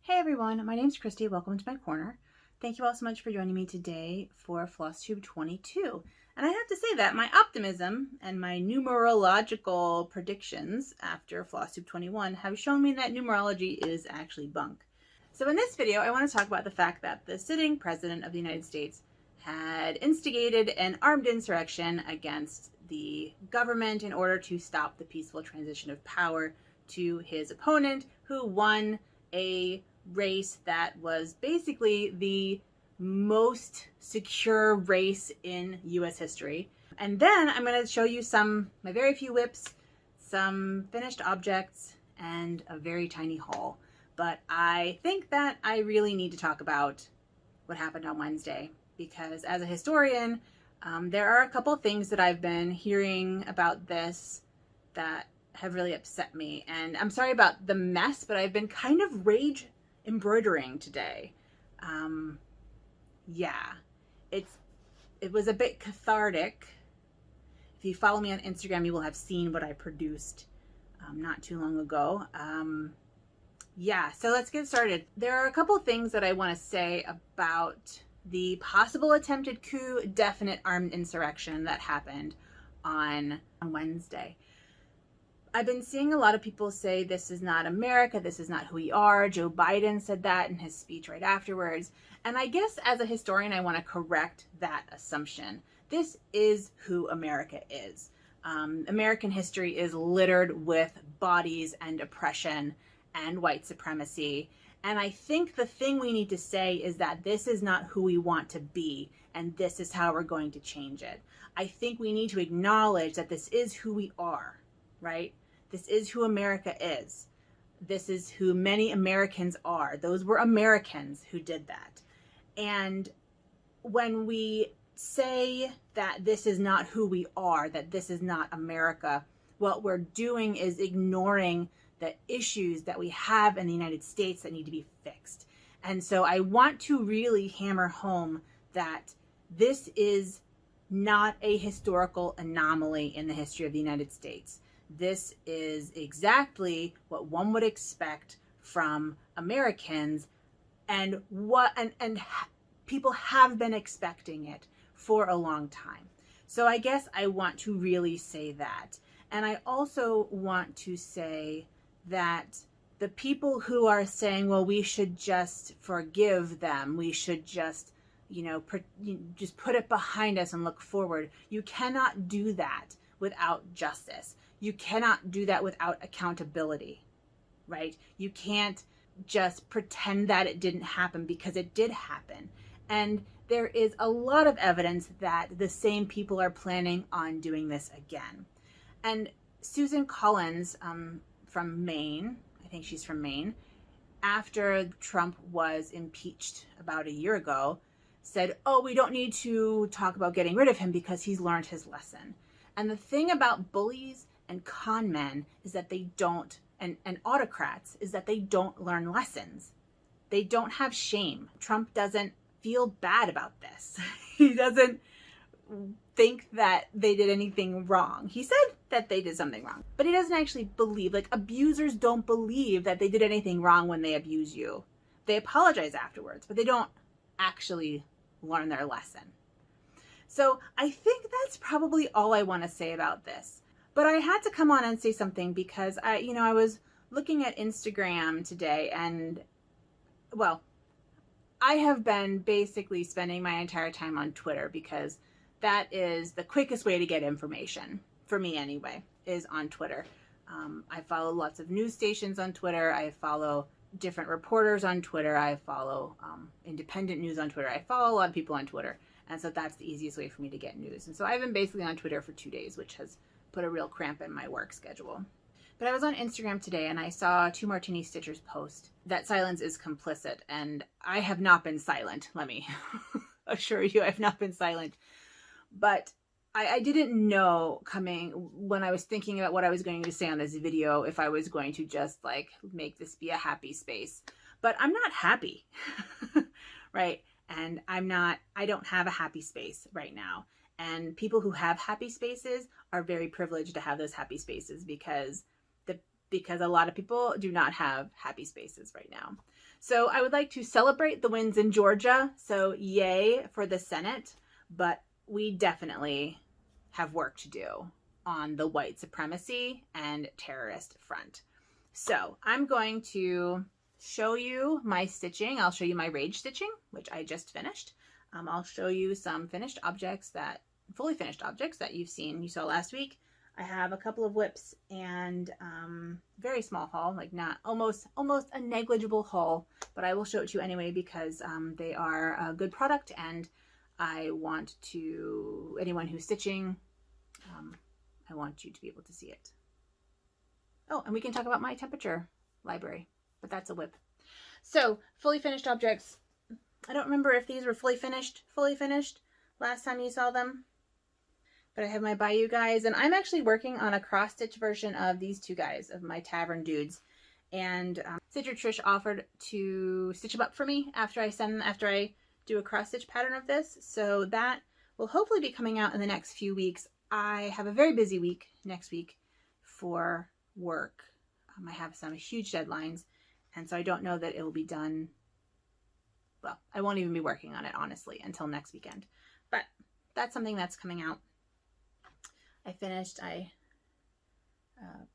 Hey everyone, my name's Christy. Welcome to my corner. Thank you all so much for joining me today for Flosstube 22. And I have to say that my optimism and my numerological predictions after Flosstube 21 have shown me that numerology is actually bunk. So in this video, I want to talk about the fact that the sitting president of the United States had instigated an armed insurrection against the government in order to stop the peaceful transition of power to his opponent, who won a race that was basically the most secure race in US history. And then I'm going to show you my very few whips, some finished objects, and a very tiny haul. But I think that I really need to talk about what happened on Wednesday, because as a historian, there are a couple of things that I've been hearing about this that have really upset me. And I'm sorry about the mess, but I've been kind of rage embroidering today. Yeah, it was a bit cathartic. If you follow me on Instagram, you will have seen what I produced not too long ago. Yeah, so let's get started. There are a couple of things that I want to say about the possible attempted coup, definite armed insurrection that happened on Wednesday. I've been seeing a lot of people say this is not America, this is not who we are. Joe Biden said that in his speech right afterwards. And I guess as a historian, I want to correct that assumption. This is who America is. American history is littered with bodies and oppression and white supremacy. And I think the thing we need to say is that this is not who we want to be, and this is how we're going to change it. I think we need to acknowledge that this is who we are, right? This is who America is. This is who many Americans are. Those were Americans who did that. And when we say that this is not who we are, that this is not America, what we're doing is ignoring the issues that we have in the United States that need to be fixed. And so I want to really hammer home that this is not a historical anomaly in the history of the United States. This is exactly what one would expect from Americans, and people have been expecting it for a long time. So I guess I want to really say that. And I also want to say that the people who are saying, well, we should just forgive them, we should just, just put it behind us and look forward. You cannot do that without justice. You cannot do that without accountability, right? You can't just pretend that it didn't happen, because it did happen. And there is a lot of evidence that the same people are planning on doing this again. And Susan Collins from Maine, I think she's from Maine, after Trump was impeached about a year ago, said, oh, we don't need to talk about getting rid of him because he's learned his lesson. And the thing about bullies and con men is that they don't, and autocrats, is that they don't learn lessons. They don't have shame. Trump doesn't feel bad about this. He doesn't think that they did anything wrong. He said that they did something wrong, but he doesn't actually believe. Like, abusers don't believe that they did anything wrong when they abuse you. They apologize afterwards, but they don't actually learn their lesson. So I think that's probably all I want to say about this. But I had to come on and say something because I was looking at Instagram today, and, well, I have been basically spending my entire time on Twitter because that is the quickest way to get information, for me anyway, is on Twitter. I follow lots of news stations on Twitter. I follow different reporters on Twitter. I follow independent news on Twitter. I follow a lot of people on Twitter. And so that's the easiest way for me to get news. And so I've been basically on Twitter for 2 days, which has put a real cramp in my work schedule. But I was on Instagram today and I saw Two Martini Stitchers post that silence is complicit. And I have not been silent, let me assure you, I've not been silent. But I didn't know when I was thinking about what I was going to say on this video, if I was going to just like make this be a happy space. But I'm not happy, right? And I don't have a happy space right now. And people who have happy spaces are very privileged to have those happy spaces, because the because a lot of people do not have happy spaces right now. So I would like to celebrate the wins in Georgia. So yay for the Senate, but we definitely have work to do on the white supremacy and terrorist front. So I'm going to show you my stitching. I'll show you my rage stitching, which I just finished. I'll show you some finished objects fully finished objects that you saw last week. I have a couple of whips and very small haul, like not almost a negligible haul, but I will show it to you anyway because they are a good product and I want anyone who's stitching, I want you to be able to see it. Oh, and we can talk about my temperature library, but that's a whip. So fully finished objects. I don't remember if these were fully finished last time you saw them. But I have my Bayou guys, and I'm actually working on a cross-stitch version of these two guys, of my Tavern dudes. And Stitcher Trish offered to stitch them up for me after I do a cross-stitch pattern of this. So that will hopefully be coming out in the next few weeks. I have a very busy week next week for work. I have some huge deadlines, and so I don't know that it will be done. Well, I won't even be working on it, honestly, until next weekend. But that's something that's coming out. I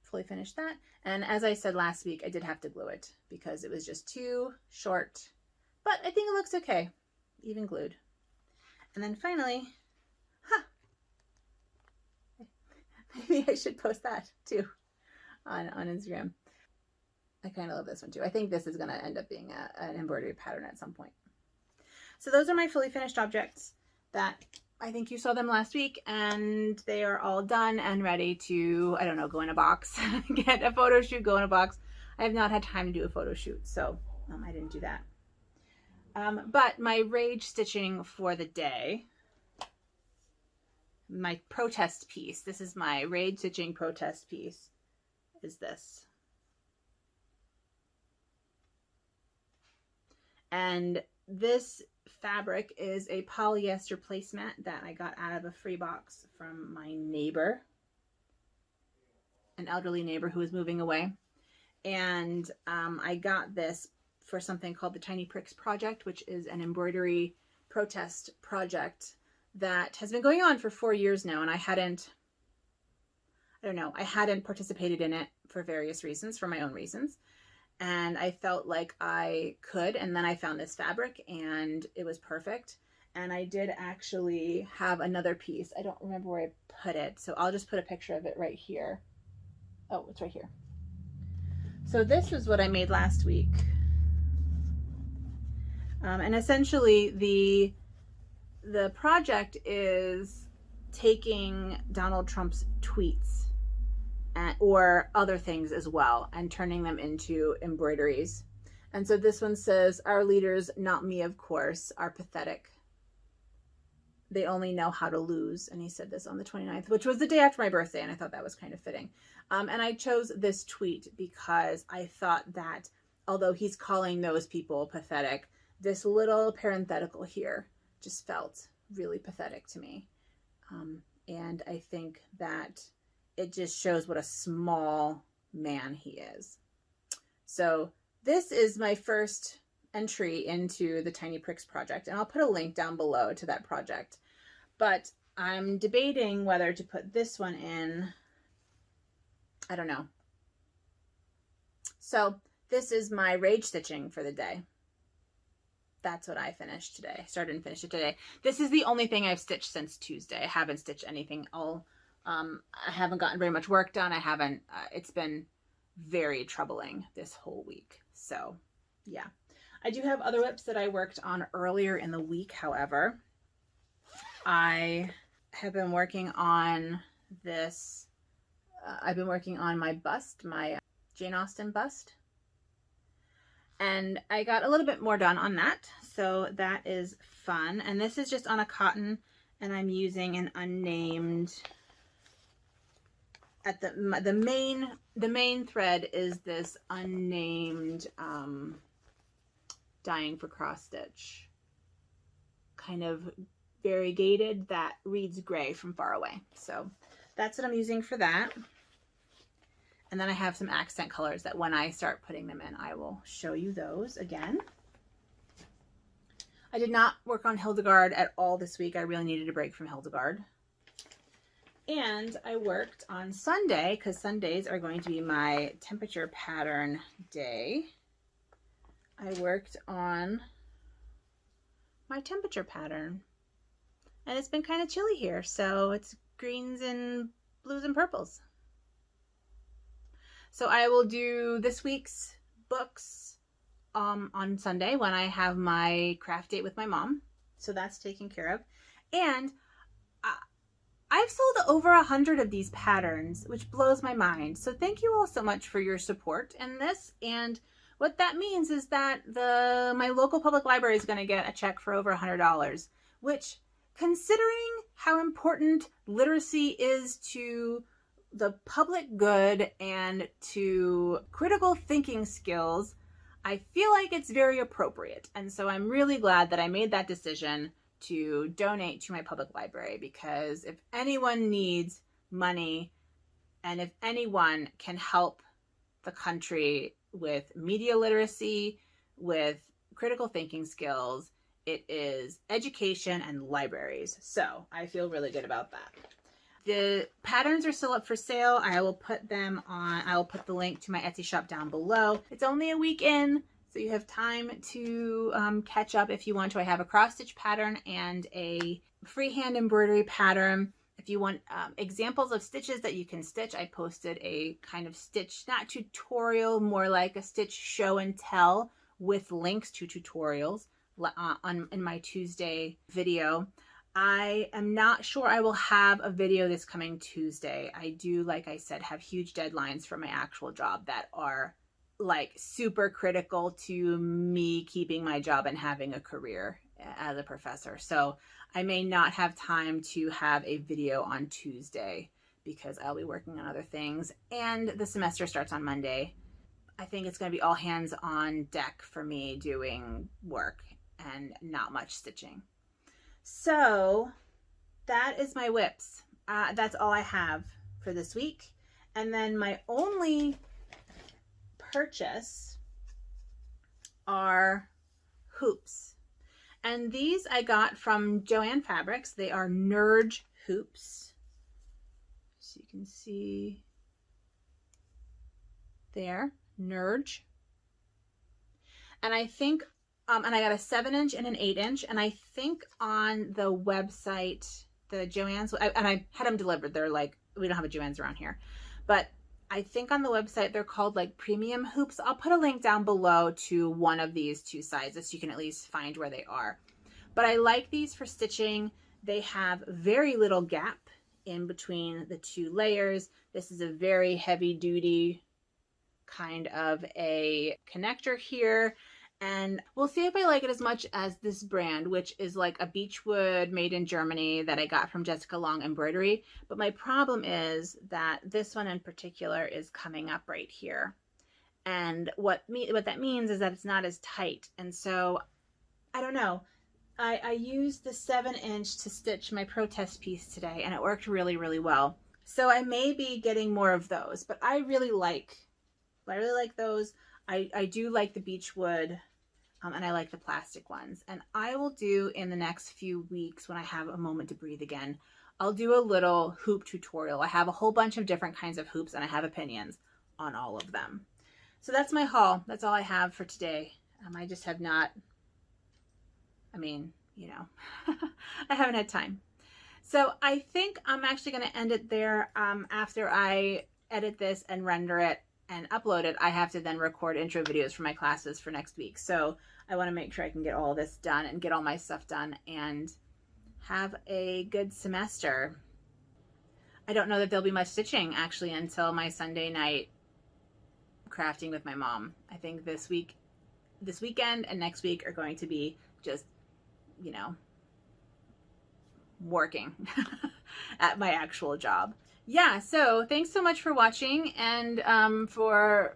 fully finished that. And as I said last week, I did have to glue it because it was just too short, but I think it looks okay, even glued. And then finally, maybe I should post that too on Instagram. I kind of love this one too. I think this is going to end up being an embroidery pattern at some point. So those are my fully finished objects that I think you saw them last week, and they are all done and ready to, I don't know, go in a box, get a photo shoot, go in a box. I have not had time to do a photo shoot, so I didn't do that. But my rage stitching for the day, my protest piece, this is my rage stitching protest piece, is this. And this fabric is a polyester placemat that I got out of a free box from my neighbor, an elderly neighbor who was moving away. And I got this for something called the Tiny Pricks Project, which is an embroidery protest project that has been going on for 4 years now. And I hadn't participated in it for various reasons, for my own reasons. And I felt like I could, and then I found this fabric and it was perfect. And I did actually have another piece. I don't remember where I put it, so I'll just put a picture of it right here. Oh, it's right here. So this was what I made last week. And essentially the project is taking Donald Trump's tweets or other things as well and turning them into embroideries. And so this one says, "Our leaders, not me of course, are pathetic. They only know how to lose." And he said this on the 29th, which was the day after my birthday, and I thought that was kind of fitting. And I chose this tweet because I thought that although he's calling those people pathetic, this little parenthetical here just felt really pathetic to me. And I think that it just shows what a small man he is. So this is my first entry into the Tiny Pricks project, and I'll put a link down below to that project. But I'm debating whether to put this one in. I don't know. So this is my rage stitching for the day. That's what I finished today. Started and finished it today. This is the only thing I've stitched since Tuesday. I haven't stitched anything I haven't gotten very much work done. It's been very troubling this whole week. So yeah, I do have other whips that I worked on earlier in the week. However, I have been working on this. I've been working on my bust, my Jane Austen bust. And I got a little bit more done on that. So that is fun. And this is just on a cotton, and I'm using an unnamed, the main thread is this unnamed Dying for Cross Stitch, kind of variegated, that reads gray from far away. So that's what I'm using for that. And then I have some accent colors that when I start putting them in, I will show you those again. I did not work on Hildegard at all this week. I really needed a break from Hildegard. And I worked on Sunday, because Sundays are going to be my temperature pattern day. I worked on my temperature pattern. And it's been kind of chilly here, so it's greens and blues and purples. So I will do this week's books on Sunday when I have my craft date with my mom. So that's taken care of. And I've sold over 100 of these patterns, which blows my mind. So thank you all so much for your support in this. And what that means is that my local public library is going to get a check for over $100, which, considering how important literacy is to the public good and to critical thinking skills, I feel like it's very appropriate. And so I'm really glad that I made that decision to donate to my public library, because if anyone needs money and if anyone can help the country with media literacy, with critical thinking skills, it is education and libraries. So I feel really good about that. The patterns are still up for sale. I will put the link to my Etsy shop down below. It's only a week in, so you have time to catch up if you want to. I have a cross stitch pattern and a freehand embroidery pattern. If you want examples of stitches that you can stitch, I posted a kind of stitch, not tutorial, more like a stitch show and tell with links to tutorials in my Tuesday video. I am not sure I will have a video this coming Tuesday. I do, like I said, have huge deadlines for my actual job that are like super critical to me keeping my job and having a career as a professor. So I may not have time to have a video on Tuesday because I'll be working on other things, and the semester starts on Monday. I think it's going to be all hands on deck for me doing work and not much stitching. So that is my whips. That's all I have for this week. And then my only purchase are hoops. And these I got from Joann Fabrics. They are Nerge hoops. So you can see there, Nerge. And I think and I got a 7-inch and an 8-inch, and I think on the website, the Joann's, and I had them delivered. They're like, we don't have a Joann's around here, but I think on the website they're called like premium hoops. I'll put a link down below to one of these two sizes so you can at least find where they are. But I like these for stitching. They have very little gap in between the two layers. This is a very heavy duty kind of a connector here. And we'll see if I like it as much as this brand, which is like a beechwood made in Germany that I got from Jessica Long Embroidery. But my problem is that this one in particular is coming up right here. And what that means is that it's not as tight. And so, I don't know. I used the 7-inch to stitch my protest piece today, and it worked really, really well. So I may be getting more of those, but I really like those. I do like the beechwood. And I like the plastic ones. And I will do in the next few weeks, when I have a moment to breathe again, I'll do a little hoop tutorial. I have a whole bunch of different kinds of hoops, and I have opinions on all of them. So that's my haul. That's all I have for today. I just have not, I haven't had time. So I think I'm actually going to end it there. After I edit this and render it and upload it, I have to then record intro videos for my classes for next week. So I want to make sure I can get all this done and get all my stuff done and have a good semester. I don't know that there'll be much stitching actually until my Sunday night crafting with my mom. I think this weekend and next week are going to be just, working at my actual job. Yeah, so thanks so much for watching and for,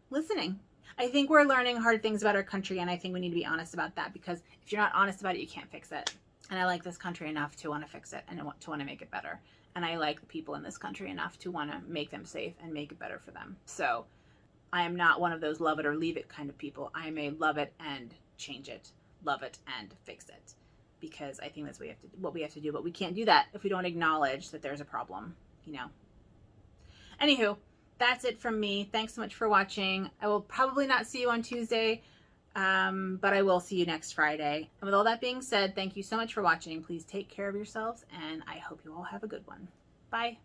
listening. I think we're learning hard things about our country, and I think we need to be honest about that, because if you're not honest about it, you can't fix it. And I like this country enough to want to fix it and to want to make it better. And I like the people in this country enough to want to make them safe and make it better for them. So I am not one of those love it or leave it kind of people. I am a love it and change it, love it and fix it, because I think that's what we have to do. But we can't do that if we don't acknowledge that there's a problem, you know. Anywho, that's it from me. Thanks so much for watching. I will probably not see you on Tuesday, but I will see you next Friday. And with all that being said, thank you so much for watching. Please take care of yourselves, and I hope you all have a good one. Bye.